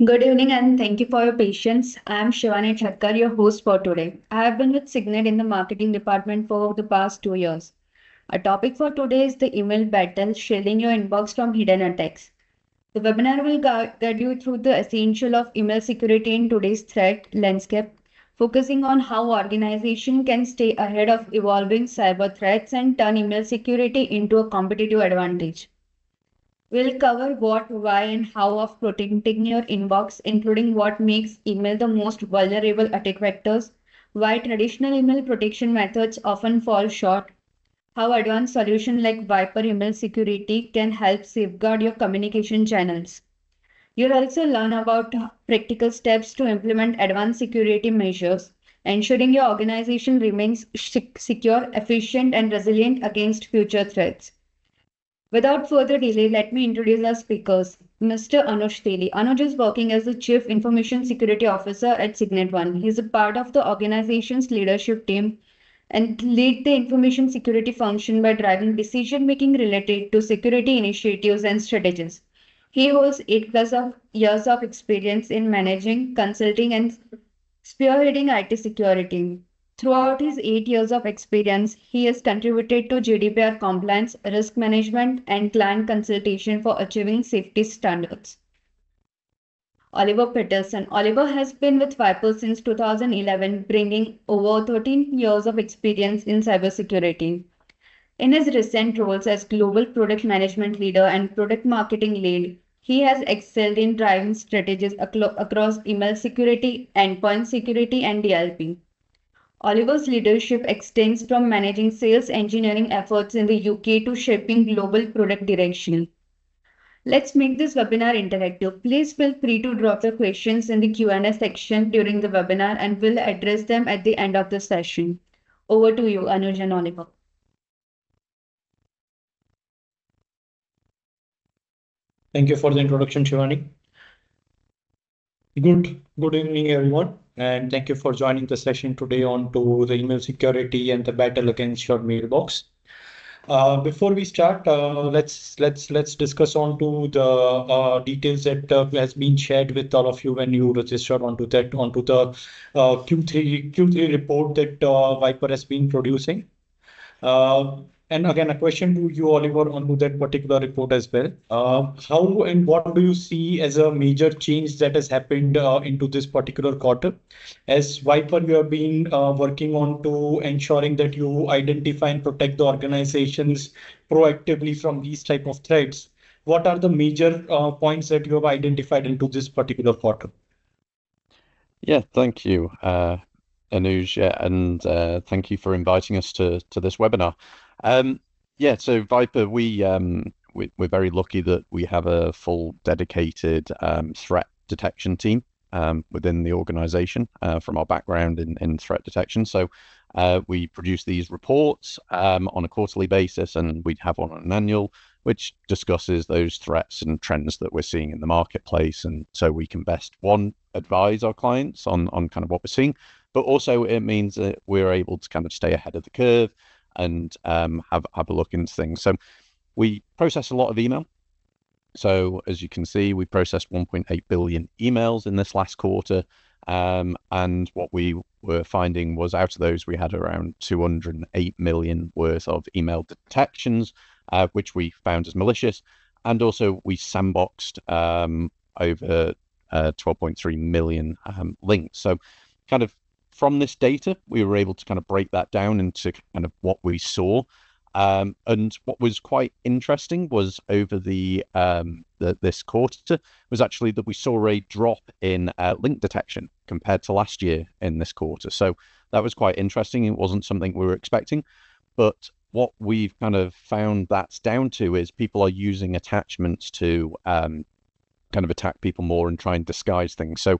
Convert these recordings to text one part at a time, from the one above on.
Good evening and thank you for your patience. I am Shivani Thakkar, your host for today. I have been with Signet in the marketing department for the past 2 years. Our topic for today is the email battle, shielding your inbox from hidden attacks. The webinar will guide you through the essential of email security in today's threat landscape, focusing on how organizations can stay ahead of evolving cyber threats and turn email security into a competitive advantage. We'll cover what, why, and how of protecting your inbox, including what makes email the most vulnerable attack vectors, why traditional email protection methods often fall short, how advanced solutions like Viper email security can help safeguard your communication channels. You'll also learn about practical steps to implement advanced security measures, ensuring your organization remains secure, efficient, and resilient against future threats. Without further delay, let me introduce our speakers. Mr. Anuj Teli. Anuj is working as the Chief Information Security Officer at Signet One. He is a part of the organization's leadership team and lead the information security function by driving decision making related to security initiatives and strategies. He holds 8 plus of years of experience in managing, consulting, and spearheading IT security. Throughout his 8 years of experience, he has contributed to GDPR compliance, risk management, and client consultation for achieving safety standards. Oliver Peterson. Oliver has been with Viper since 2011, bringing over 13 years of experience in cybersecurity. In his recent roles as Global Product Management Leader and Product Marketing Lead, he has excelled in driving strategies across email security, endpoint security, and DLP. Oliver's leadership extends from managing sales engineering efforts in the UK to shaping global product direction. Let's make this webinar interactive. Please feel free to drop your questions in the Q&A section during the webinar and we'll address them at the end of the session. Over to you, Anuj and Oliver. Thank you for the introduction, Shivani. Good evening, everyone, and thank you for joining the session today on to the email security and the battle against your mailbox. Before we start, let's discuss on to the details that has been shared with all of you when you registered onto the Q3 report that Viper has been producing. And again, a question to you, Oliver, onto that particular report as well. How and what do you see as a major change that has happened into this particular quarter? As Viper, you have been working on to ensuring that you identify and protect the organizations proactively from these type of threats. What are the major points that you have identified into this particular quarter? Yeah, thank you, Anuj, and thank you for inviting us to this webinar. So Viper, we're very lucky that we have a full dedicated threat detection team within the organization from our background in threat detection. So we produce these reports on a quarterly basis, and we have one on an annual, which discusses those threats and trends that we're seeing in the marketplace. And so we can best, one, advise our clients on kind of what we're seeing, but also it means that we're able to kind of stay ahead of the curve and have a look into things. So we process a lot of email. So as you can see, we processed 1.8 billion emails in this last quarter. And what we were finding was out of those, we had around 208 million worth of email detections, which we found as malicious. And also we sandboxed over 12.3 million links. So kind of from this data, we were able to kind of break that down into kind of what we saw. And what was quite interesting was over this quarter was actually that we saw a drop in link detection compared to last year in this quarter. So that was quite interesting. It wasn't something we were expecting, but what we've kind of found that's down to is people are using attachments to kind of attack people more and try and disguise things. So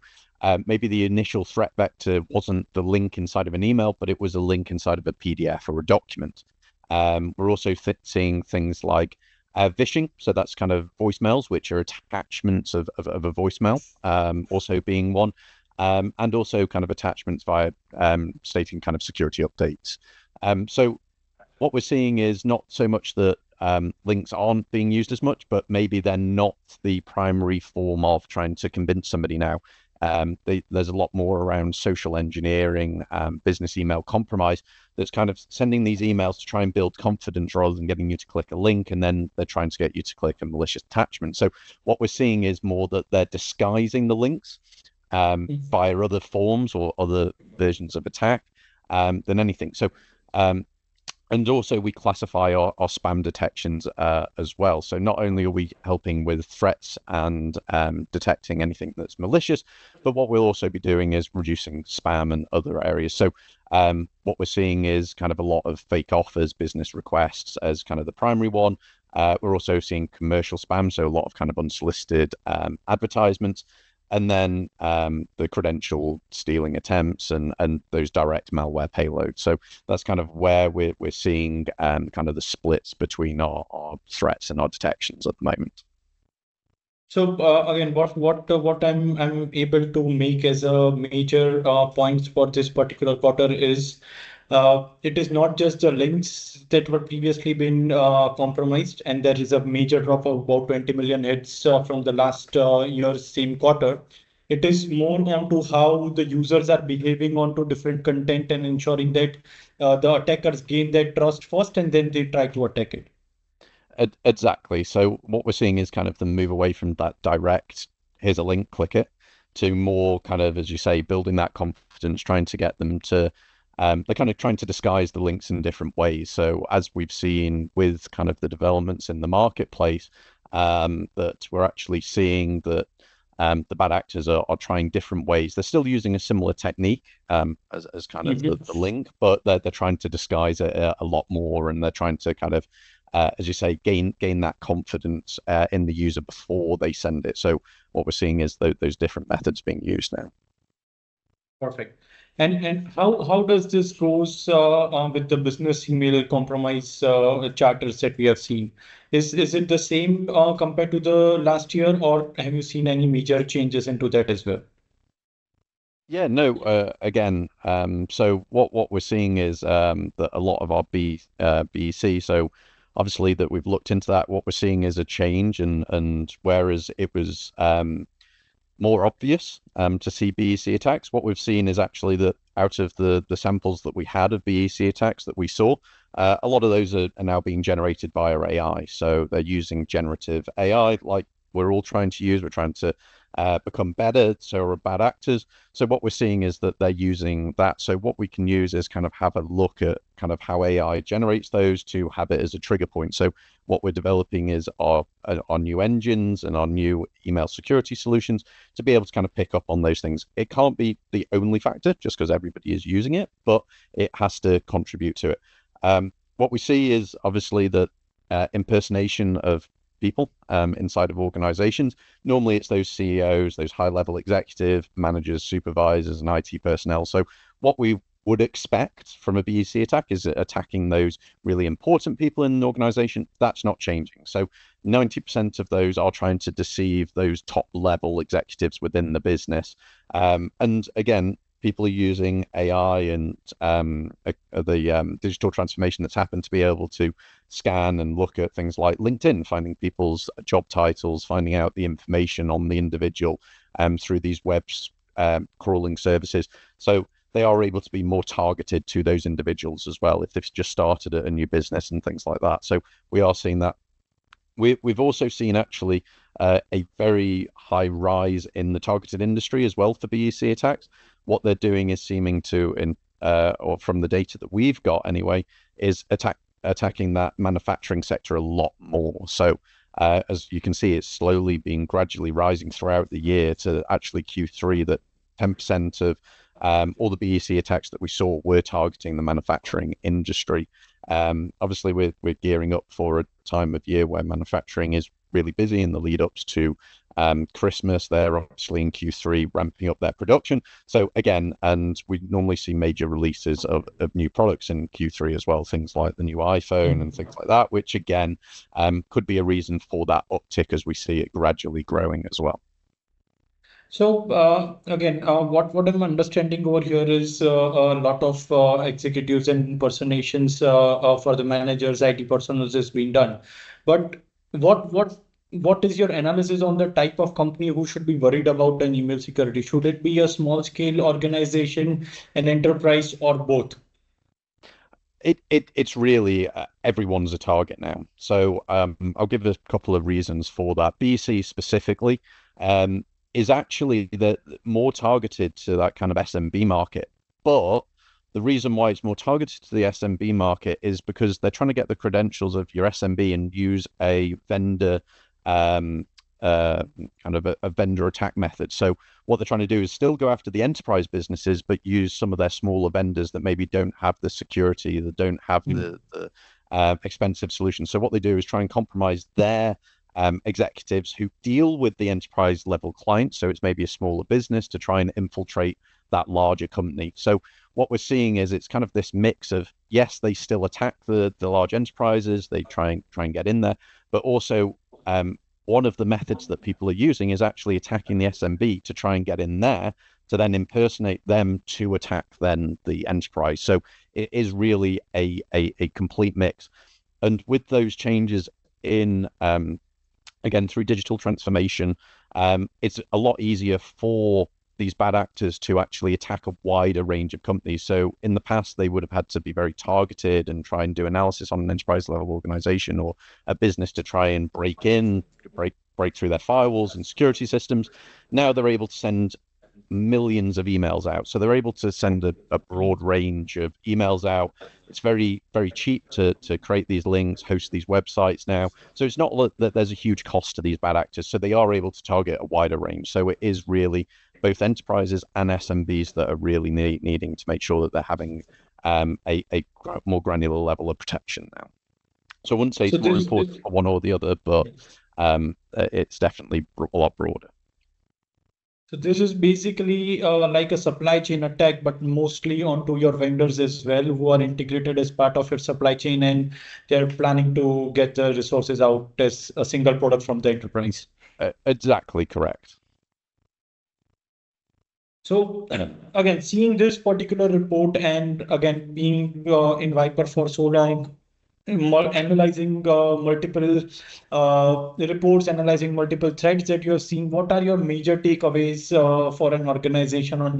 maybe the initial threat vector wasn't the link inside of an email, but it was a link inside of a PDF or a document. We're also seeing things like vishing, so that's kind of voicemails, which are attachments of a voicemail, also being one, and also kind of attachments via stating kind of security updates. So what we're seeing is not so much that links aren't being used as much, but maybe they're not the primary form of trying to convince somebody now. There's a lot more around social engineering, business email compromise that's kind of sending these emails to try and build confidence rather than getting you to click a link, and then they're trying to get you to click a malicious attachment. So what we're seeing is more that they're disguising the links via other forms or other versions of attack than anything. So and also we classify our spam detections as well. So not only are we helping with threats and detecting anything that's malicious, but what we'll also be doing is reducing spam and other areas. So what we're seeing is kind of a lot of fake offers, business requests as kind of the primary one. We're also seeing commercial spam, so a lot of kind of unsolicited advertisements. And then the credential stealing attempts and those direct malware payloads. So that's kind of where we're seeing kind of the splits between our threats and our detections at the moment. So again, what I'm able to make as a major points for this particular quarter is it is not just the links that were previously been compromised, and there is a major drop of about 20 million hits from the last year's same quarter. It is more down to how the users are behaving onto different content and ensuring that the attackers gain their trust first and then they try to attack it. Exactly. So what we're seeing is kind of the move away from that direct, here's a link, click it, to more kind of, as you say, building that confidence, trying to get them to, they're kind of trying to disguise the links in different ways. So as we've seen with kind of the developments in the marketplace, that we're actually seeing that the bad actors are trying different ways. They're still using a similar technique as kind of the link, but they're trying to disguise it a lot more, and they're trying to kind of as you say, gain that confidence in the user before they send it. So what we're seeing is those different methods being used now. Perfect. And how does this goes with the business email compromise charters that we have seen? Is it the same compared to the last year, or have you seen any major changes into that as well? Yeah, no, again, so what we're seeing is that a lot of our BEC, so obviously that we've looked into that, what we're seeing is a change, and whereas it was more obvious to see BEC attacks, what we've seen is actually that out of the samples that we had of BEC attacks that we saw, a lot of those are now being generated via AI. So they're using generative AI like we're all trying to use. We're trying to become better, so are bad actors. So what we're seeing is that they're using that. So what we can use is kind of have a look at kind of how AI generates those to have it as a trigger point. So what we're developing is our new engines and our new email security solutions to be able to kind of pick up on those things. It can't be the only factor just because everybody is using it, but it has to contribute to it. What we see is obviously that impersonation of people inside of organizations. Normally it's those CEOs, those high level executive managers, supervisors, and IT personnel. So what we would expect from a BEC attack is attacking those really important people in an organization. That's not changing. So 90% of those are trying to deceive those top level executives within the business. And again, people are using AI and the digital transformation that's happened to be able to scan and look at things like LinkedIn, finding people's job titles, finding out the information on the individual through these web crawling services. So they are able to be more targeted to those individuals as well if they've just started a new business and things like that. So we are seeing that. We've also seen actually a very high rise in the targeted industry as well for BEC attacks. What they're doing is seeming to, or from the data that we've got anyway, is attacking that manufacturing sector a lot more. So as you can see, it's slowly been gradually rising throughout the year to actually Q3 that 10% of all the BEC attacks that we saw were targeting the manufacturing industry. Obviously, we're gearing up for a time of year where manufacturing is really busy in the lead ups to Christmas. They're obviously in Q3 ramping up their production. So again, and we normally see major releases of new products in Q3 as well, things like the new iPhone and things like that, which again could be a reason for that uptick as we see it gradually growing as well. So again, what I'm understanding over here is a lot of executives and impersonations for the managers, IT personnel is being done. But what what what is your analysis on the type of company who should be worried about an email security? Should it be a small scale organization, an enterprise, or both? It's really everyone's a target now. So I'll give a couple of reasons for that. BC specifically um, is actually the more targeted to that kind of SMB market, but the reason why it's more targeted to the SMB market is because they're trying to get the credentials of your SMB and use a vendor um, uh, kind of a vendor attack method. So what they're trying to do is still go after the enterprise businesses, but use some of their smaller vendors that maybe don't have the security, that don't have the expensive solutions. So what they do is try and compromise their executives who deal with the enterprise level clients. So it's maybe a smaller business to try and infiltrate that larger company. So what we're seeing is it's kind of this mix of yes, they still attack the large enterprises, they try and get in there, but also one of the methods that people are using is actually attacking the SMB to try and get in there to then impersonate them to attack then the enterprise. So it is really a complete mix. And with those changes in again through digital transformation, it's a lot easier for these bad actors to actually attack a wider range of companies. So in the past, they would have had to be very targeted and try and do analysis on an enterprise level organization or a business to try and break through their firewalls and security systems. Now they're able to send millions of emails out. So they're able to send a broad range of emails out. It's very, very cheap to create these links, host these websites now. So it's not that there's a huge cost to these bad actors. So they are able to target a wider range. So it is really both enterprises and SMBs that are really needing to make sure that they're having a more granular level of protection now. So I wouldn't say So it's more this, important for one or the other, but it's definitely a lot broader. so this is basically like a supply chain attack, but mostly onto your vendors as well, who are integrated as part of your supply chain, and they're planning to get the resources out as a single product from the enterprise. Exactly correct. So again, seeing this particular report and again being in Viper for so long, analyzing multiple reports, analyzing multiple threads that you have seen, what are your major takeaways for an organization on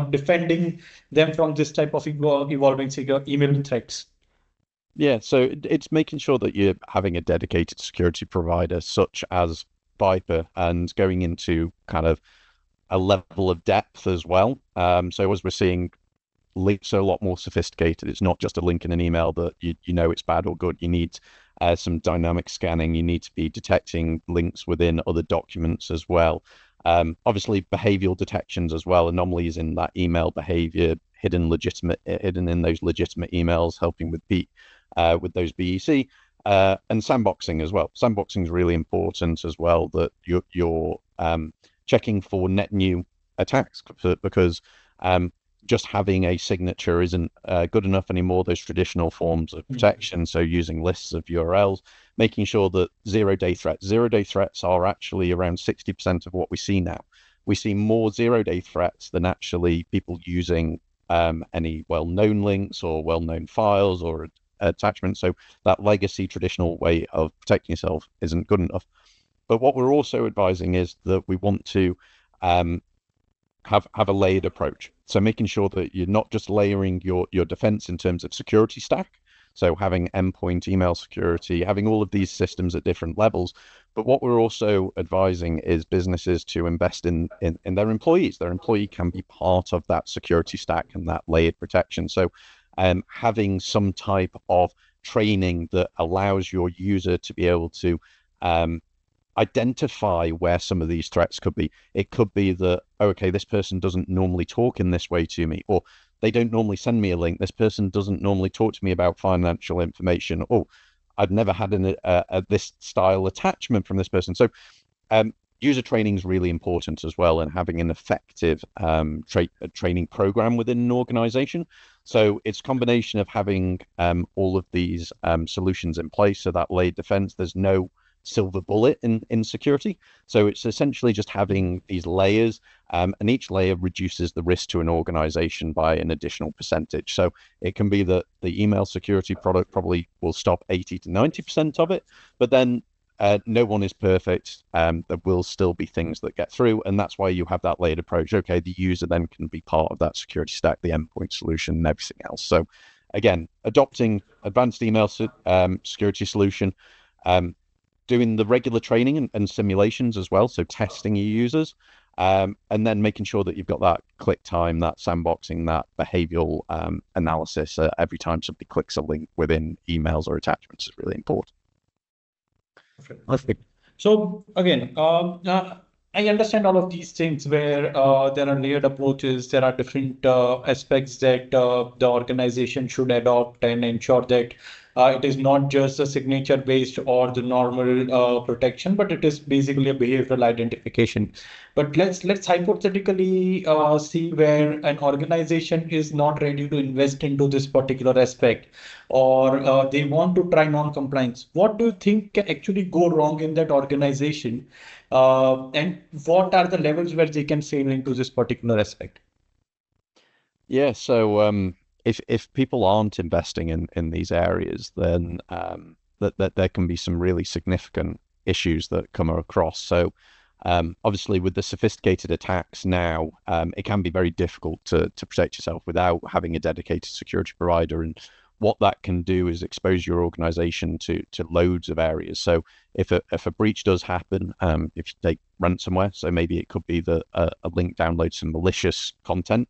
defending them from this type of evolving email threats? Yeah, so it's making sure that you're having a dedicated security provider such as Viper and going into kind of a level of depth as well. So as we're seeing, links are a lot more sophisticated. It's not just a link in an email that you know it's bad or good. You need some dynamic scanning. You need to be detecting links within other documents as well. Obviously, behavioral detections as well, anomalies in that email behavior, hidden in those legitimate emails, helping with those BEC. And sandboxing as well. Sandboxing is really important as well. That you're checking for net new attacks because just having a signature isn't good enough anymore. Those traditional forms of protection, so using lists of URLs, making sure that zero-day threats are actually around 60% of what we see now. We see more zero-day threats than actually people using any well-known links or well-known files or attachments. So that legacy traditional way of protecting yourself isn't good enough. But what we're also advising is that we want to have a layered approach. So making sure that you're not just layering your defense in terms of security stack. So having endpoint email security, having all of these systems at different levels. But what we're also advising is businesses to invest in their employees. Their employee can be part of that security stack and that layered protection. So having some type of training that allows your user to be able to identify where some of these threats could be. It could be that, okay, this person doesn't normally talk in this way to me, or they don't normally send me a link. This person doesn't normally talk to me about financial information. Oh, I've never had this style attachment from this person. So user training is really important as well, and having an effective training program within an organization. So it's a combination of having all of these solutions in place, so that layered defense, there's no silver bullet in security. So it's essentially just having these layers, and each layer reduces the risk to an organization by an additional percentage. So it can be that the email security product probably will stop 80 to 90% of it, but then no one is perfect. There will still be things that get through, and that's why you have that layered approach. Okay, the user then can be part of that security stack, the endpoint solution, and everything else. So, again, adopting advanced email security solution, doing the regular training and simulations as well, so testing your users, and then making sure that you've got that click time, that sandboxing, that behavioral analysis every time somebody clicks a link within emails or attachments is really important. Perfect. So again, I understand all of these things where there are layered approaches, there are different aspects that the organization should adopt and ensure that it is not just a signature based or the normal protection, but it is basically a behavioral identification. But let's hypothetically see where an organization is not ready to invest into this particular aspect, or they want to try non-compliance. What do you think can actually go wrong in that organization? And what are the levels where they can fail into this particular aspect? Yeah, so if people aren't investing in these areas, then that there can be some really significant issues that come across. So obviously, with the sophisticated attacks now, it can be very difficult to protect yourself without having a dedicated security provider. And what that can do is expose your organization to loads of areas. So if a breach does happen, if you take ransomware, so maybe it could be that a link downloads some malicious content.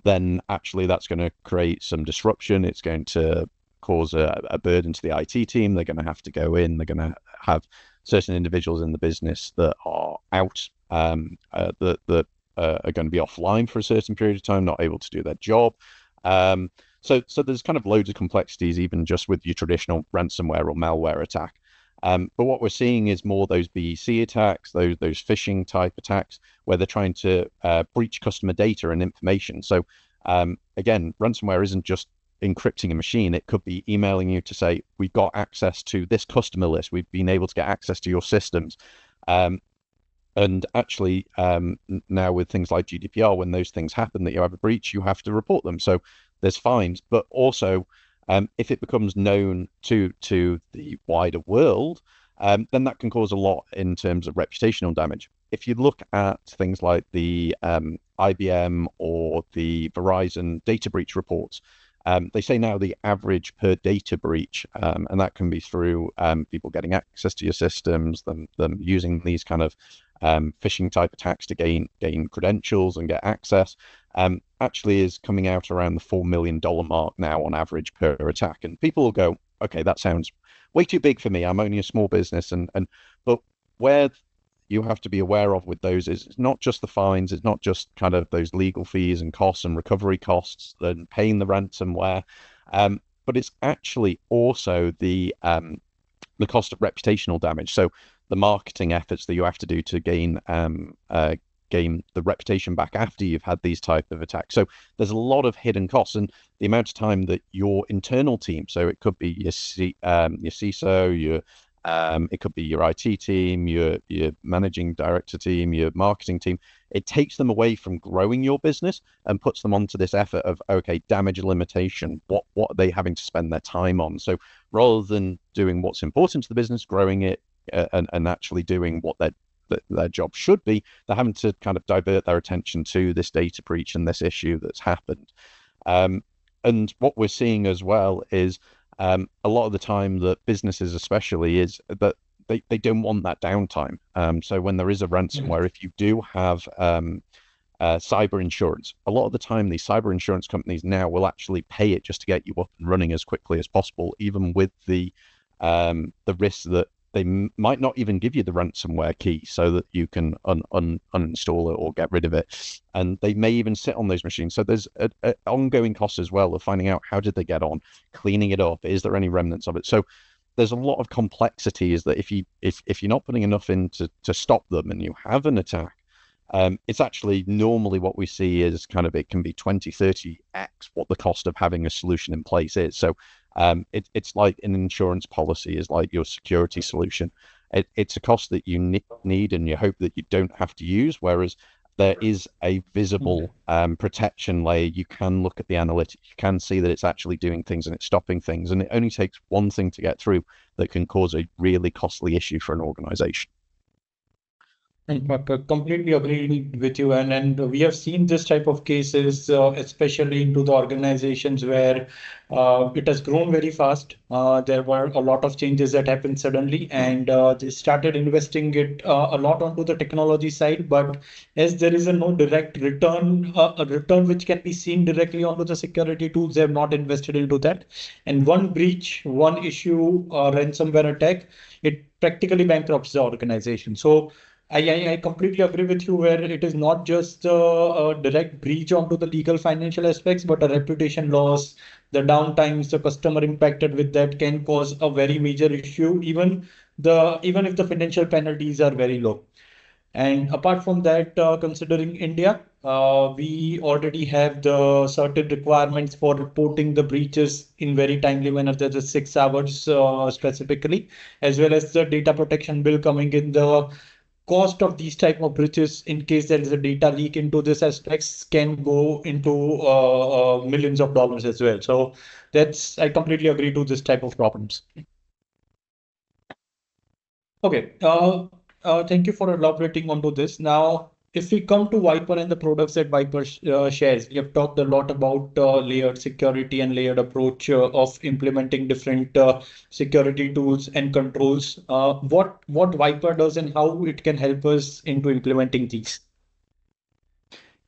Then actually that's going to create some disruption. It's going to cause a burden to the IT team. They're going to have to go in. They're going to have certain individuals in the business that are out, that are going to be offline for a certain period of time, not able to do their job. So there's kind of loads of complexities, even just with your traditional ransomware or malware attack. But what we're seeing is more those BEC attacks, those phishing type attacks, where they're trying to breach customer data and information. So again, ransomware isn't just encrypting a machine. It could be emailing you to say, we've got access to this customer list. We've been able to get access to your systems. And actually, now with things like GDPR, when those things happen that you have a breach, you have to report them. So there's fines, but also if it becomes known to the wider world, then that can cause a lot in terms of reputational damage. If you look at things like the IBM or the Verizon data breach reports, they say now the average per data breach, and that can be through people getting access to your systems, them using these kind of phishing type attacks to gain credentials and get access, actually is coming out around the $4 million mark now on average per attack. And people will go, okay, that sounds way too big for me. I'm only a small business. But where you have to be aware of with those is it's not just the fines, it's not just kind of those legal fees and costs and recovery costs and paying the ransomware, but it's actually also the cost of reputational damage. So the marketing efforts that you have to do to gain the reputation back after you've had these type of attacks. So there's a lot of hidden costs, and the amount of time that your internal team, so it could be your CISO, it could be your IT team, your managing director team, your marketing team. It takes them away from growing your business and puts them onto this effort of, okay, damage limitation. What are they having to spend their time on? So rather than doing what's important to the business, growing it, and actually doing what their job should be, they're having to kind of divert their attention to this data breach and this issue that's happened. And what we're seeing as well is a lot of the time that businesses especially is that they don't want that downtime. So when there is a ransomware, if you do have cyber insurance, a lot of the time these cyber insurance companies now will actually pay it just to get you up and running as quickly as possible, even with the risk that they might not even give you the ransomware key so that you can uninstall it or get rid of it. And they may even sit on those machines. So there's an ongoing cost as well of finding out how did they get on, cleaning it up, is there any remnants of it? So there's a lot of complexity is that if you're not putting enough in to stop them and you have an attack, it's actually normally what we see is kind of it can be 20, 30x what the cost of having a solution in place is. So It's like an insurance policy, is like your security solution. It's a cost that you need and you hope that you don't have to use, whereas there is a visible protection layer. You can look at the analytics, you can see that it's actually doing things and it's stopping things, and it only takes one thing to get through that can cause a really costly issue for an organization. I completely agree with you, and we have seen this type of cases, especially into the organizations where it has grown very fast. There were a lot of changes that happened suddenly, and they started investing it a lot onto the technology side. But as there is a no direct return, a return which can be seen directly onto the security tools, they have not invested into that. And one breach, one issue, ransomware attack, it practically bankrupts the organization. So I completely agree with you where it is not just a direct breach onto the legal financial aspects, but a reputation loss, the downtimes, the customer impacted with that can cause a very major issue, even if the financial penalties are very low. And apart from that, considering India, we already have the certain requirements for reporting the breaches in very timely manner. There's a 6 hours specifically, as well as the data protection bill coming in. The cost of these type of breaches, in case there is a data leak into this aspects, can go into millions of dollars as well. So I completely agree to this type of problems. Okay, thank you for elaborating onto this. Now, if we come to Viper and the products that Viper shares, we have talked a lot about layered security and layered approach of implementing different security tools and controls. What Viper does and how it can help us into implementing these.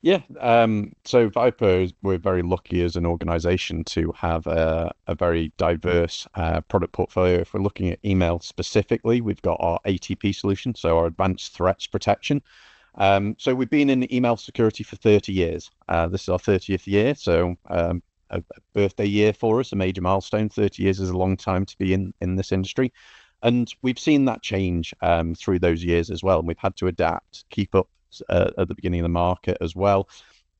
Yeah, so Viper, we're very lucky as an organization to have a very diverse product portfolio. If we're looking at email specifically, we've got our ATP solution, so our Advanced Threats Protection. So we've been in email security for 30 years. This is our 30th year, so a birthday year for us, a major milestone. 30 years is a long time to be in this industry. And we've seen that change through those years as well. And we've had to adapt, keep up at the beginning of the market as well.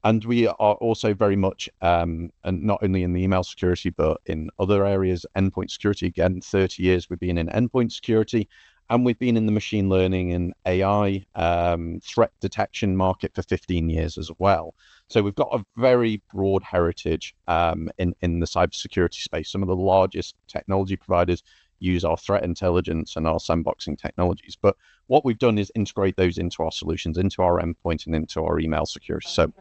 And we are also very much, and not only in the email security, but in other areas, endpoint security. Again, 30 years we've been in endpoint security, and we've been in the machine learning and AI threat detection market for 15 years as well. So we've got a very broad heritage in the cybersecurity space. Some of the largest technology providers use our threat intelligence and our sandboxing technologies. But what we've done is integrate those into our solutions, into our endpoint and into our email security. So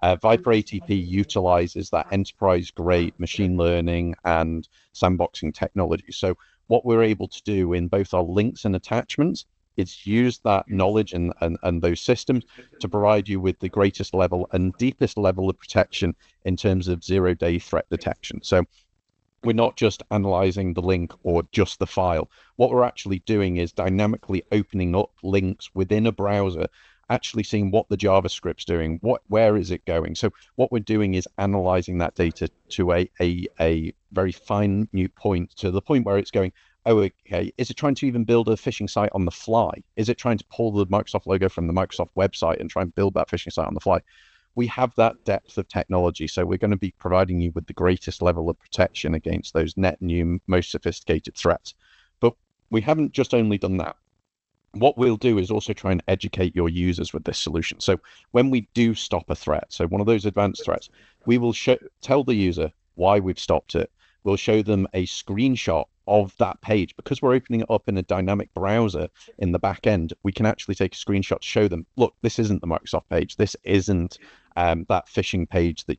Viper ATP utilizes that enterprise grade machine learning and sandboxing technology. So what we're able to do in both our links and attachments is use that knowledge and those systems to provide you with the greatest level and deepest level of protection in terms of zero-day threat detection. So we're not just analyzing the link or just the file. What we're actually doing is dynamically opening up links within a browser, actually seeing what the JavaScript's doing, where is it going. So what we're doing is analyzing that data to a very fine new point, to the point where it's going, oh, okay, is it trying to even build a phishing site on the fly? Is it trying to pull the Microsoft logo from the Microsoft website and try and build that phishing site on the fly? We have that depth of technology, so we're going to be providing you with the greatest level of protection against those net new, most sophisticated threats. But we haven't just only done that. What we'll do is also try and educate your users with this solution. So when we do stop a threat, so one of those advanced threats, we will tell the user why we've stopped it. We'll show them a screenshot of that page. Because we're opening it up in a dynamic browser in the back end, we can actually take a screenshot to show them, look, this isn't the Microsoft page. This isn't that phishing page that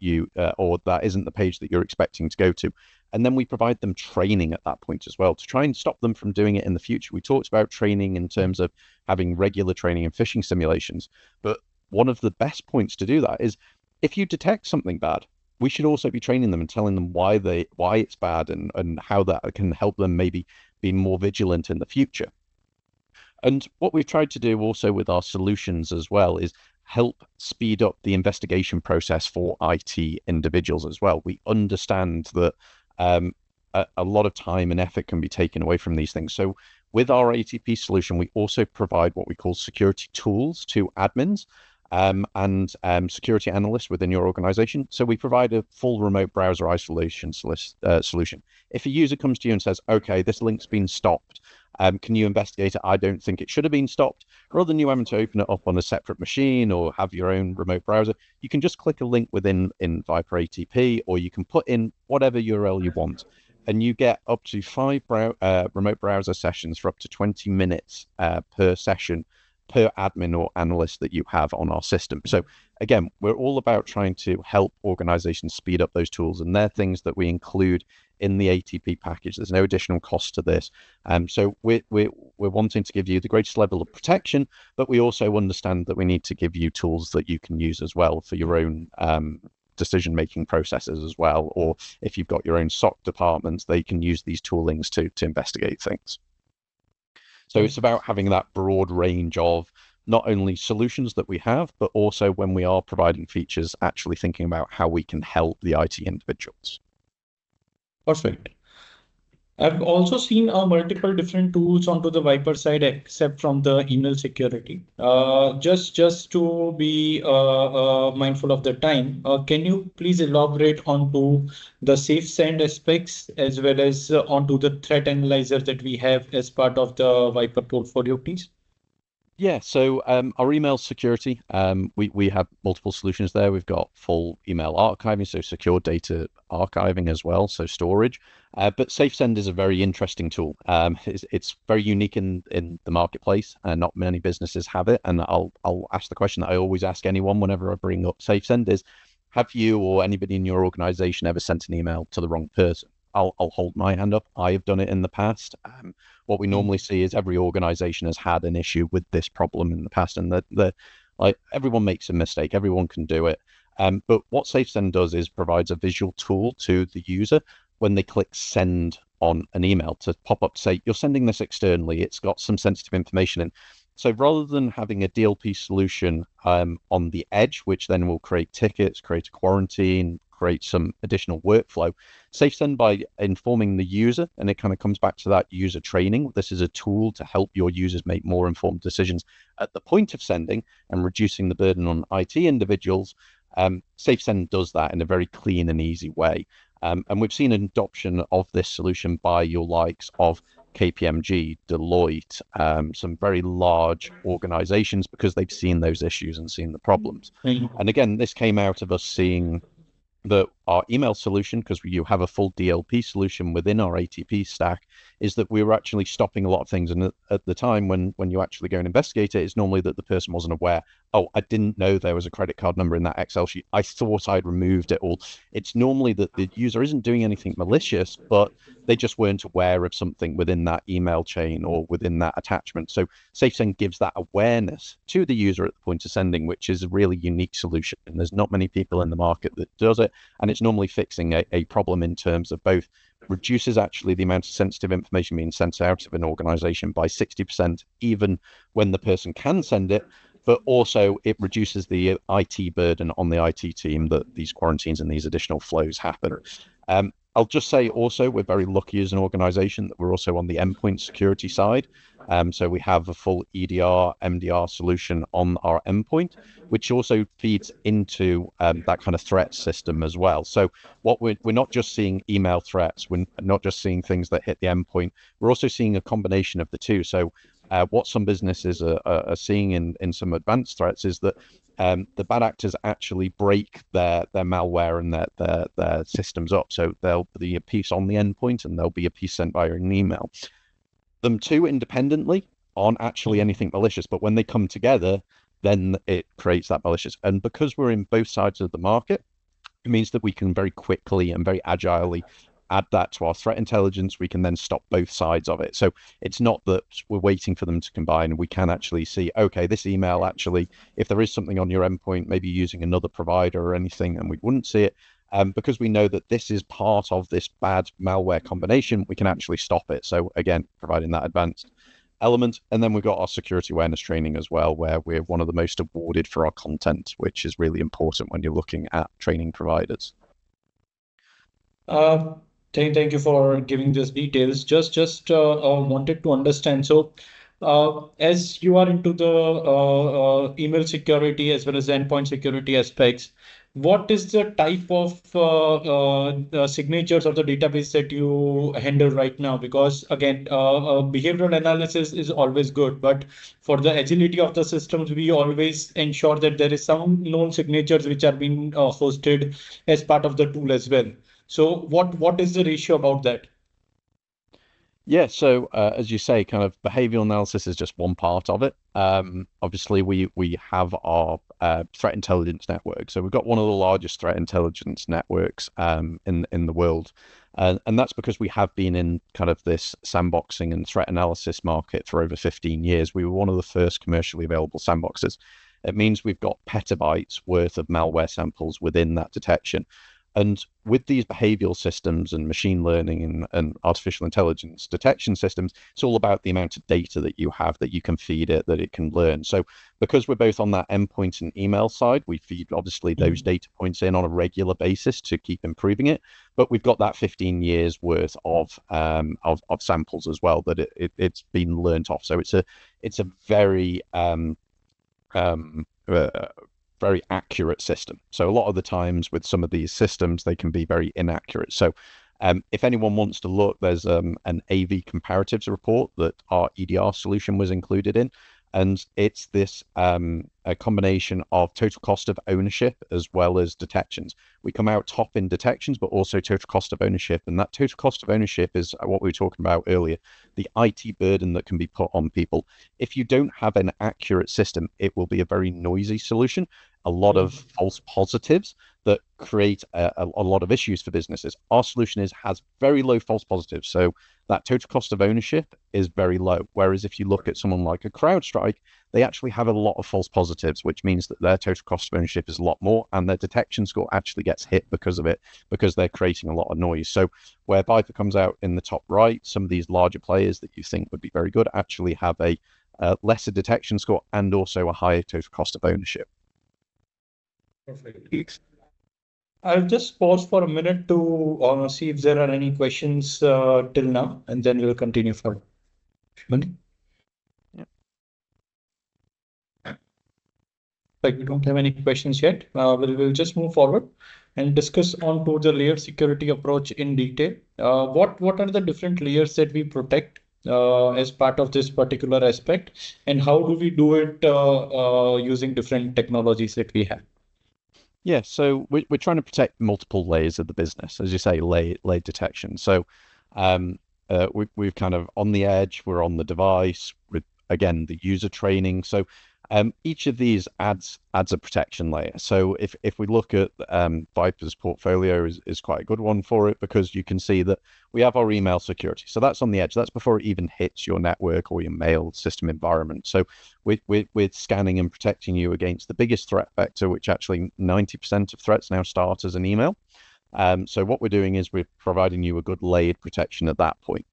or that isn't the page that you're expecting to go to. And then we provide them training at that point as well to try and stop them from doing it in the future. We talked about training in terms of having regular training in phishing simulations. But one of the best points to do that is if you detect something bad, we should also be training them and telling them why it's bad and how that can help them maybe be more vigilant in the future. And what we've tried to do also with our solutions as well is help speed up the investigation process for IT individuals as well. We understand that a lot of time and effort can be taken away from these things. So with our ATP solution, we also provide what we call security tools to admins. and security analyst within your organization. So we provide a full remote browser isolation solution. If a user comes to you and says, okay, this link's been stopped, can you investigate it? I don't think it should have been stopped. Rather than you having to open it up on a separate machine or have your own remote browser, you can just click a link within Viper ATP, or you can put in whatever URL you want. And you get up to 5 remote browser sessions for up to 20 minutes per session per admin or analyst that you have on our system. So again, we're all about trying to help organizations speed up those tools, and they're things that we include in the ATP package. There's no additional cost to this. So we're wanting to give you the greatest level of protection, but we also understand that we need to give you tools that you can use as well for your own decision-making processes as well. Or if you've got your own SOC departments, they can use these toolings to investigate things. So it's about having that broad range of not only solutions that we have, but also when we are providing features, actually thinking about how we can help the IT individuals. Perfect. I've also seen multiple different tools onto the Viper side, except from the email security. Just to be mindful of the time, can you please elaborate onto the safe send aspects as well as onto the threat analyzer that we have as part of the Viper portfolio, please? Yeah, so our email security, we have multiple solutions there. We've got full email archiving, so secure data archiving as well, so storage. But SafeSend is a very interesting tool. It's very unique in the marketplace, and not many businesses have it. And I'll ask the question that I always ask anyone whenever I bring up SafeSend is, have you or anybody in your organization ever sent an email to the wrong person? I'll hold my hand up. I have done it in the past. What we normally see is every organization has had an issue with this problem in the past, and that like everyone makes a mistake, everyone can do it. But what SafeSend does is provides a visual tool to the user when they click send on an email to pop up to say you're sending this externally. It's got some sensitive information in. So rather than having a DLP solution on the edge, which then will create tickets, create a quarantine, create some additional workflow, SafeSend, by informing the user, and it kind of comes back to that user training. This is a tool to help your users make more informed decisions at the point of sending and reducing the burden on IT individuals. SafeSend does that in a very clean and easy way. And we've seen an adoption of this solution by your likes of KPMG, Deloitte, some very large organizations, because they've seen those issues and seen the problems. And again, this came out of us seeing that our email solution, because you have a full DLP solution within our ATP stack, is that we were actually stopping a lot of things. And at the time when you actually go and investigate it, it's normally that the person wasn't aware. Oh, I didn't know there was a credit card number in that Excel sheet. I thought I'd removed it all. It's normally that the user isn't doing anything malicious, but they just weren't aware of something within that email chain or within that attachment. So SafeSend gives that awareness to the user at the point of sending, which is a really unique solution. And there's not many people in the market that does it. And it's normally fixing a problem in terms of both reduces actually the amount of sensitive information being sent out of an organization by 60%, even when the person can send it, but also it reduces the IT burden on the IT team that these quarantines and these additional flows happen. I'll just say also, we're very lucky as an organization that we're also on the endpoint security side. So we have a full EDR, MDR solution on our endpoint, which also feeds into that kind of threat system as well. So what we're not just seeing email threats, we're not just seeing things that hit the endpoint, we're also seeing a combination of the two. So what some businesses are seeing in some advanced threats is that the bad actors actually break their malware and their systems up. So there'll be a piece on the endpoint and there'll be a piece sent via an email. Them two independently aren't actually anything malicious, but when they come together, then it creates that malicious. And because we're in both sides of the market, it means that we can very quickly and very agilely add that to our threat intelligence. We can then stop both sides of it. So it's not that we're waiting for them to combine. We can actually see, okay, this email actually, if there is something on your endpoint, maybe using another provider or anything, and we wouldn't see it, because we know that this is part of this bad malware combination, we can actually stop it. So again, providing that advanced element. And then we've got our security awareness training as well, where we're one of the most awarded for our content, which is really important when you're looking at training providers. Thank you for giving these details. Just wanted to understand. So As you are into the email security as well as the endpoint security aspects, what is the type of signatures of the database that you handle right now? Because again, behavioral analysis is always good, but for the agility of the systems, we always ensure that there is some known signatures which are being hosted as part of the tool as well. So what is the ratio about that? Yeah, so as you say, kind of behavioral analysis is just one part of it. Obviously, we have our threat intelligence network. So we've got one of the largest threat intelligence networks in the world, and that's because we have been in kind of this sandboxing and threat analysis market for over 15 years. We were one of the first commercially available sandboxes. It means we've got petabytes worth of malware samples within that detection. And with these behavioral systems and machine learning and artificial intelligence detection systems, it's all about the amount of data that you have that you can feed it, that it can learn. So because we're both on that endpoint and email side, we feed obviously those data points in on a regular basis to keep improving it. But we've got that 15 years worth of samples as well that it's been learnt off. So it's a um, uh, very accurate system. So a lot of the times with some of these systems, they can be very inaccurate. So if anyone wants to look, there's an AV comparatives report that our EDR solution was included in. And it's this a combination of total cost of ownership as well as detections. We come out top in detections, but also total cost of ownership. And that total cost of ownership is what we were talking about earlier, the IT burden that can be put on people. If you don't have an accurate system, it will be a very noisy solution, a lot of false positives that create a lot of issues for businesses. Our solution has very low false positives. So that total cost of ownership is very low. Whereas if you look at someone like a CrowdStrike, they actually have a lot of false positives, which means that their total cost of ownership is a lot more, and their detection score actually gets hit because of it, because they're creating a lot of noise. So where Viper comes out in the top right, some of these larger players that you think would be very good actually have a lesser detection score and also a higher total cost of ownership. Perfect. I'll just pause for a minute to see if there are any questions till now, and then we'll continue for minute. Like we don't have any questions yet. We'll just move forward and discuss on to the layered security approach in detail. What are the different layers that we protect as part of this particular aspect, and how do we do it using different technologies that we have? Yeah, so we're trying to protect multiple layers of the business, as you say, layer detection. So we've kind of on the edge, we're on the device, with again the user training. So each of these adds a protection layer. So if we look at Viper's portfolio is quite a good one for it because you can see that we have our email security. So that's on the edge. That's before it even hits your network or your mail system environment. So we're scanning and protecting you against the biggest threat vector, which actually 90% of threats now start as an email. So what we're doing is we're providing you a good layered protection at that point.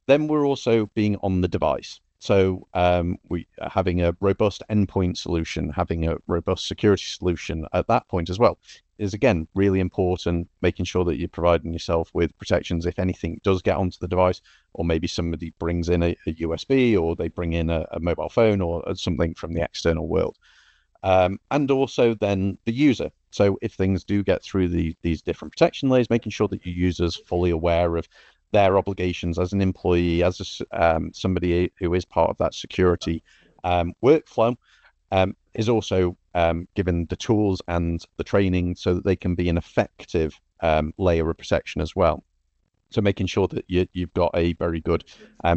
Then we're also being on the device. So we are having a robust endpoint solution, having a robust security solution at that point as well is again really important, making sure that you're providing yourself with protections if anything does get onto the device, or maybe somebody brings in a USB or they bring in a mobile phone or something from the external world. And also then the user. So if things do get through these different protection layers, making sure that your user's fully aware of their obligations as an employee, as somebody who is part of that security workflow, is also given the tools and the training so that they can be an effective layer of protection as well. So making sure that you've got a very good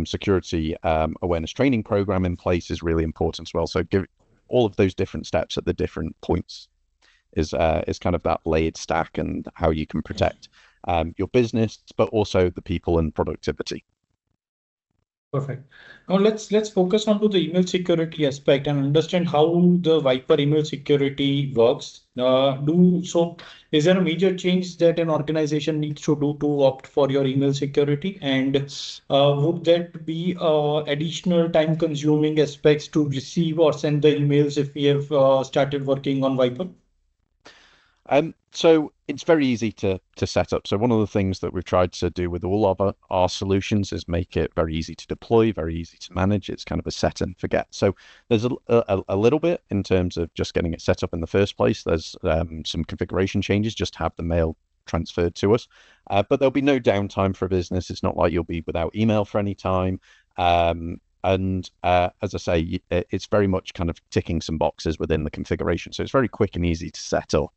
security awareness training program in place is really important as well. So give all of those different steps at the different points is kind of that layered stack and how you can protect your business, but also the people and productivity. Perfect. Now let's focus on to the email security aspect and understand how the Viper email security works. Is there a major change that an organization needs to do to opt for your email security? And would that be additional time-consuming aspects to receive or send the emails if we have started working on Viper? So it's very easy to set up. So one of the things that we've tried to do with all of our solutions is make it very easy to deploy, very easy to manage. It's kind of a set and forget. So there's a little bit in terms of just getting it set up in the first place. There's some configuration changes, just have the mail transferred to us. But there'll be no downtime for a business. It's not like you'll be without email for any time. And as I say, it's very much kind of ticking some boxes within the configuration. So it's very quick and easy to set up.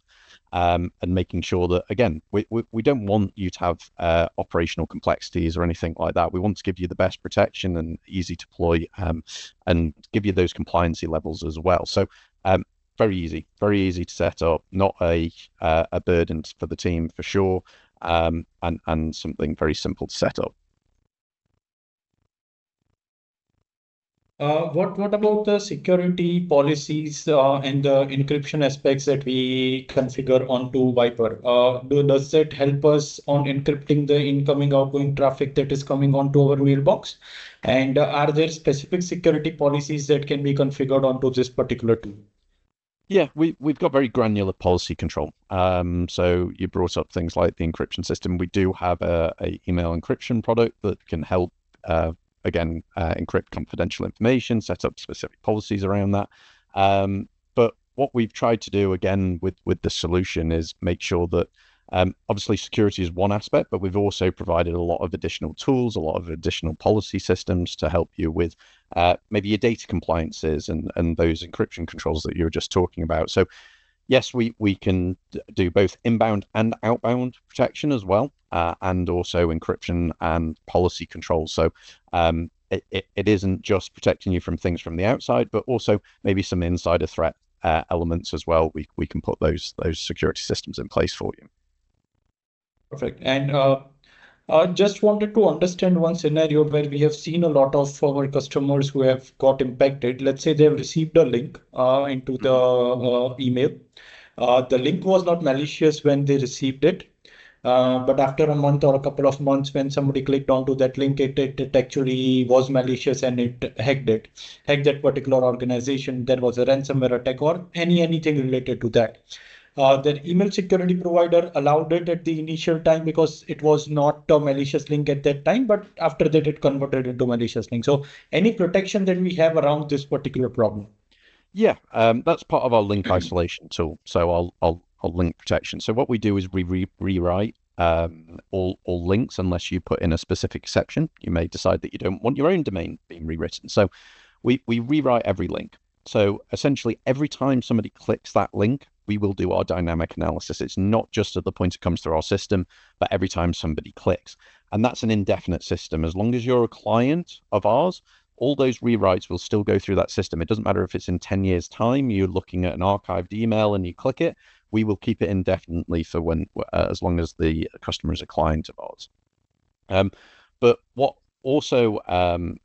And making sure that, again, we don't want you to have operational complexities or anything like that. We want to give you the best protection and easy to deploy, and give you those compliancy levels as well. So very easy to set up, not a burden for the team for sure, and something very simple to set up. What about the security policies and the encryption aspects that we configure onto Viper? Does that help us on encrypting the incoming, outgoing traffic that is coming onto our mailbox? And are there specific security policies that can be configured onto this particular tool? Yeah, we've got very granular policy control. So you brought up things like the encryption system. We do have a email encryption product that can help again, encrypt confidential information, set up specific policies around that. But what we've tried to do again with the solution is make sure that obviously security is one aspect, but we've also provided a lot of additional tools, a lot of additional policy systems to help you with maybe your data compliances and those encryption controls that you were just talking about. So yes, we can do both inbound and outbound protection as well, and also encryption and policy control. So it isn't just protecting you from things from the outside, but also maybe some insider threat elements as well. We can put those security systems in place for you. Perfect. And just wanted to understand one scenario where we have seen a lot of our customers who have got impacted. Let's say they've received a link into the email. The link was not malicious when they received it, but after a month or a couple of months, when somebody clicked onto that link, it actually was malicious and it hacked that particular organization. There was a ransomware attack or anything related to that. The email security provider allowed it at the initial time because it was not a malicious link at that time, but after that it converted into malicious link. So any protection that we have around this particular problem? Yeah, that's part of our link isolation tool. So I'll link protection. So what we do is we rewrite all links unless you put in a specific exception. You may decide that you don't want your own domain being rewritten. So we rewrite every link. So essentially, every time somebody clicks that link, we will do our dynamic analysis. It's not just at the point it comes through our system, but every time somebody clicks. And that's an indefinite system. As long as you're a client of ours, all those rewrites will still go through that system. It doesn't matter if it's in 10 years' time, you're looking at an archived email and you click it, we will keep it indefinitely for when, as long as the customer is a client of ours. But what also,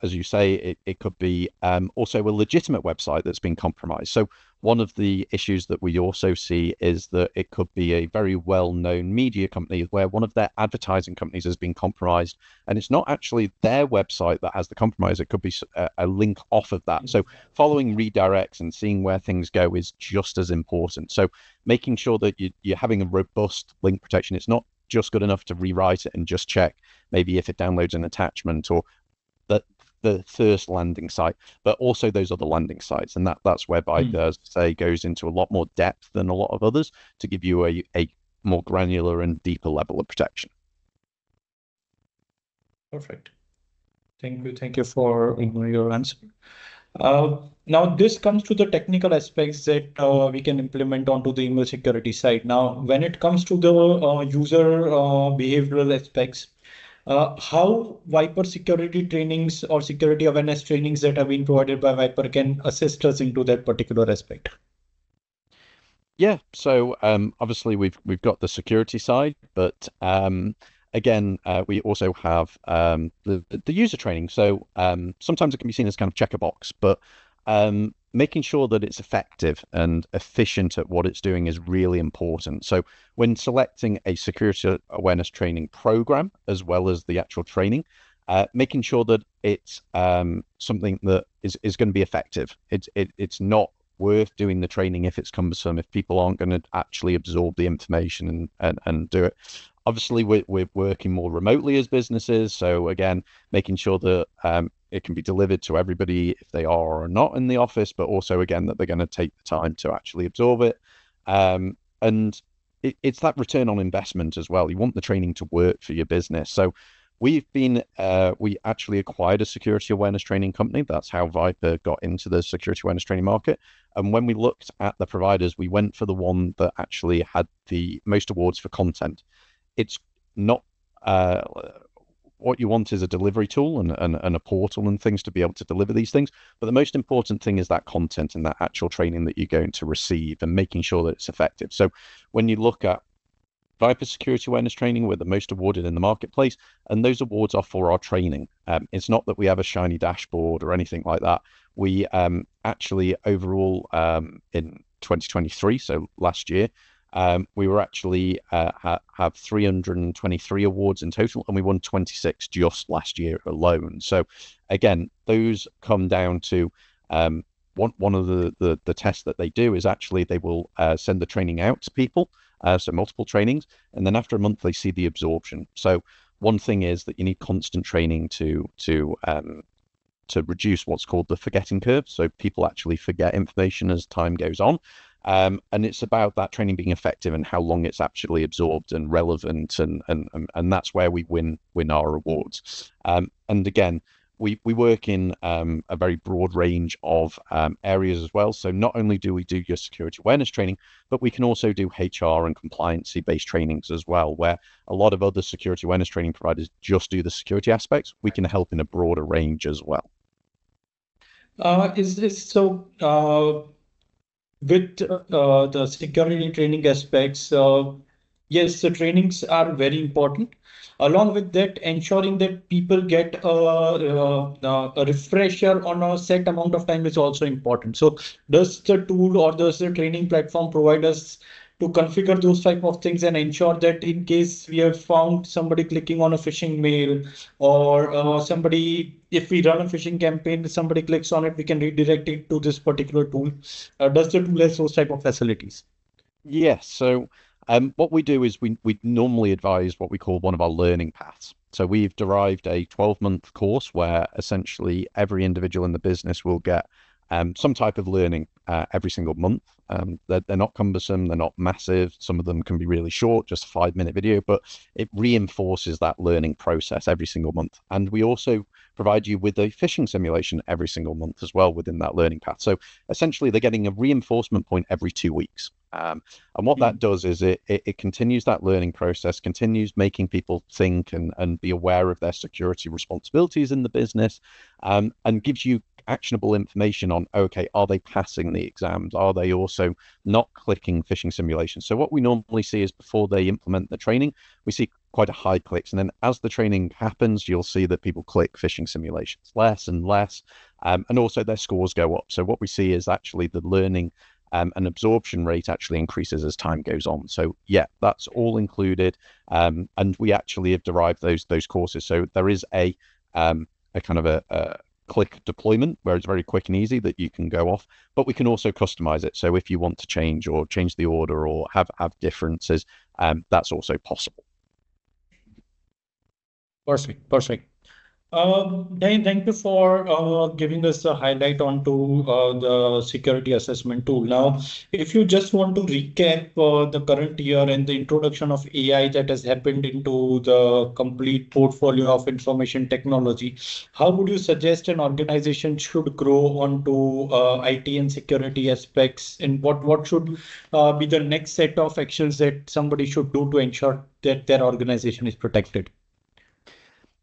as you say, it could be also a legitimate website that's been compromised. So one of the issues that we also see is that it could be a very well-known media company where one of their advertising companies has been compromised, and it's not actually their website that has the compromise. It could be a link off of that. So following redirects and seeing where things go is just as important. So making sure that you're having a robust link protection. It's not just good enough to rewrite it and just check maybe if it downloads an attachment or the first landing site, but also those other landing sites. And that's where Viper, as I say, goes into a lot more depth than a lot of others to give you a more granular and deeper level of protection. Perfect. Thank you for your answer. Now this comes to the technical aspects that we can implement onto the email security side. Now, when it comes to the user behavioral aspects, how Viper security trainings or security awareness trainings that have been provided by Viper can assist us into that particular aspect? Yeah, so obviously we've got the security side, but again, we also have the user training. So sometimes it can be seen as kind of check a box, but making sure that it's effective and efficient at what it's doing is really important. So when selecting a security awareness training program, as well as the actual training, making sure that it's something that is going to be effective. It's not worth doing the training if it's cumbersome, if people aren't going to actually absorb the information and do it. Obviously, we're working more remotely as businesses. So again, making sure that it can be delivered to everybody if they are or not in the office, but also again that they're going to take the time to actually absorb it. And it's that return on investment as well. You want the training to work for your business. So we actually acquired a security awareness training company. That's how Viper got into the security awareness training market. And when we looked at the providers, we went for the one that actually had the most awards for content. It's not what you want is a delivery tool and a portal and things to be able to deliver these things. But the most important thing is that content and that actual training that you're going to receive and making sure that it's effective. So when you look at Viper Security Awareness Training, we're the most awarded in the marketplace, and those awards are for our training. It's not that we have a shiny dashboard or anything like that. We actually overall in 2023, so last year, we were actually have 323 awards in total, and we won 26 just last year alone. So again, those come down to one of the tests that they do is actually they will send the training out to people, so multiple trainings, and then after a month they see the absorption. So one thing is that you need constant training to reduce what's called the forgetting curve. So people actually forget information as time goes on. And it's about that training being effective and how long it's actually absorbed and relevant, and that's where we win our awards. And again, we work in a very broad range of areas as well. So not only do we do your security awareness training, but we can also do HR and compliancy based trainings as well, where a lot of other security awareness training providers just do the security aspects. We can help in a broader range as well. Is this so? With the security training aspects, yes, the trainings are very important. Along with that, ensuring that people get a refresher on a set amount of time is also important. So, does the tool or does the training platform provide us to configure those type of things and ensure that in case we have found somebody clicking on a phishing mail or somebody, if we run a phishing campaign, somebody clicks on it, we can redirect it to this particular tool. Does the tool have those type of facilities? Yes. So what we do is we normally advise what we call one of our learning paths. So we've derived a 12-month course where essentially every individual in the business will get some type of learning every single month. They're not cumbersome, they're not massive. Some of them can be really short, just a 5-minute video, but it reinforces that learning process every single month. And we also provide you with a phishing simulation every single month as well within that learning path. So essentially, they're getting a reinforcement point every 2 weeks. And what that does is it continues that learning process, continues making people think and be aware of their security responsibilities in the business, and gives you actionable information on, okay, are they passing the exams? Are they also not clicking phishing simulations? So what we normally see is before they implement the training, we see quite a high clicks. And then as the training happens, you'll see that people click phishing simulations less and less. And also their scores go up. So what we see is actually the learning and absorption rate actually increases as time goes on. So yeah, that's all included. And we actually have derived those courses. So there is a kind of a click deployment where it's very quick and easy that you can go off, but we can also customize it. So if you want to change the order or have differences, that's also possible. Perfect. Thank you for giving us a highlight onto the security assessment tool. Now, if you just want to recap the current year and the introduction of AI that has happened into the complete portfolio of information technology, how would you suggest an organization should grow onto IT and security aspects, and what should be the next set of actions that somebody should do to ensure that their organization is protected?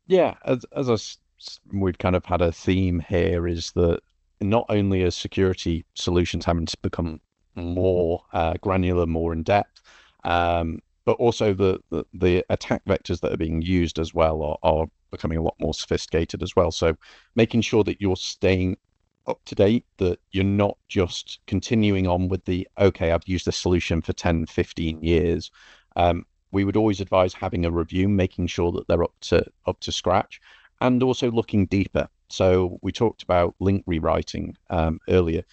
Yeah, we've kind of had a theme here is that not only are security solutions having to become more granular, more in depth, but also the attack vectors that are being used as well are becoming a lot more sophisticated as well. So making sure that you're staying up to date, that you're not just continuing on with okay, I've used this solution for 10, 15 years. We would always advise having a review, making sure that they're up to scratch, and also looking deeper. So we talked about link rewriting earlier.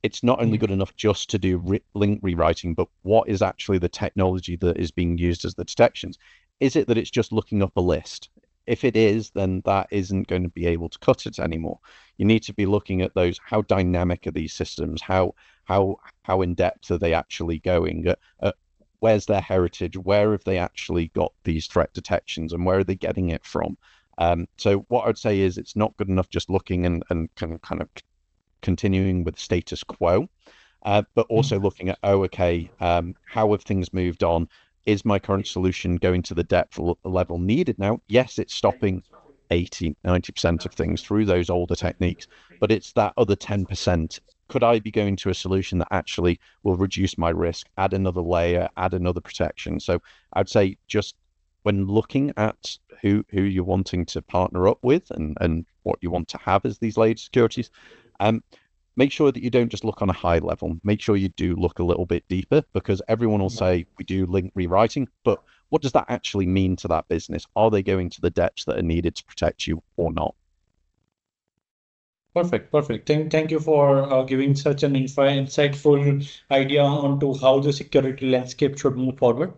it's not only good enough just to do link rewriting, but what is actually the technology that is being used as the detections? Is it that it's just looking up a list? If it is, then that isn't going to be able to cut it anymore. You need to be looking at those. How dynamic are these systems? How in depth are they actually going? Where's their heritage? Where have they actually got these threat detections, and where are they getting it from? So what I'd say is it's not good enough just looking and kind of continuing with status quo, but also looking at, oh, okay, how have things moved on? Is my current solution going to the depth level needed now? Yes, it's stopping 80, 90% of things through those older techniques, but it's that other 10%. Could I be going to a solution that actually will reduce my risk, add another layer, add another protection? So I'd say just when looking at who you're wanting to partner up with and what you want to have as these layered securities, um, make sure that you don't just look on a high level. Make sure you do look a little bit deeper, because everyone will say we do link rewriting, but what does that actually mean to that business? Are they going to the depths that are needed to protect you or not? Perfect, perfect. Thank you for giving such an insightful idea onto how the security landscape should move forward.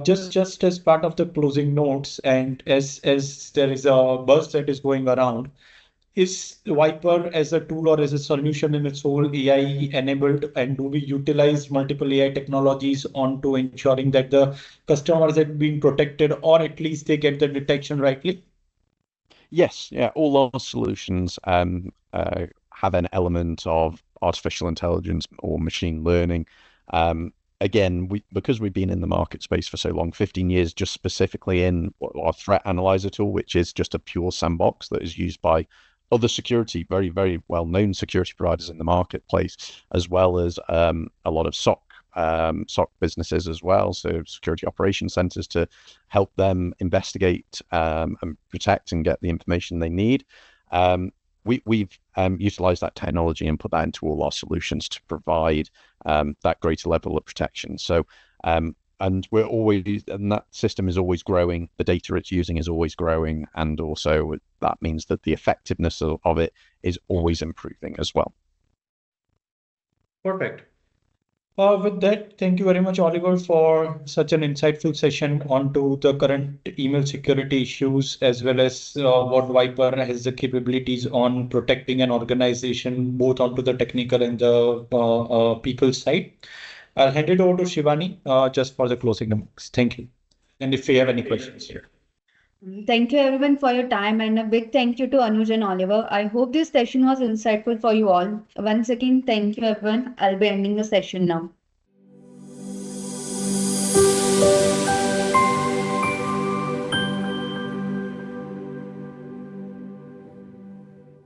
Just as part of the closing notes, and as there is a buzz that is going around, is Viper as a tool or as a solution in its whole AI enabled, and do we utilize multiple AI technologies onto ensuring that the customers are being protected, or at least they get the detection rightly? Yes, yeah, all our solutions have an element of artificial intelligence or machine learning. Again, because we've been in the market space for so long, 15 years, just specifically in our threat analyzer tool, which is just a pure sandbox that is used by other security, very, very well-known security providers in the marketplace, as well as a lot of SOC businesses as well, so security operations centers, to help them investigate and protect and get the information they need. We've utilized that technology and put that into all our solutions to provide that greater level of protection. So, and that system is always growing. The data it's using is always growing, and also that means that the effectiveness of it is always improving as well. Perfect. With that, thank you very much, Oliver, for such an insightful session onto the current email security issues, as well as what Viper has the capabilities on protecting an organization, both onto the technical and the people side. I'll hand it over to Shivani just for the closing remarks. Thank you. And if you have any questions here. Thank you everyone for your time, and a big thank you to Anuj and Oliver. I hope this session was insightful for you all. Once again, thank you everyone. I'll be ending the session now.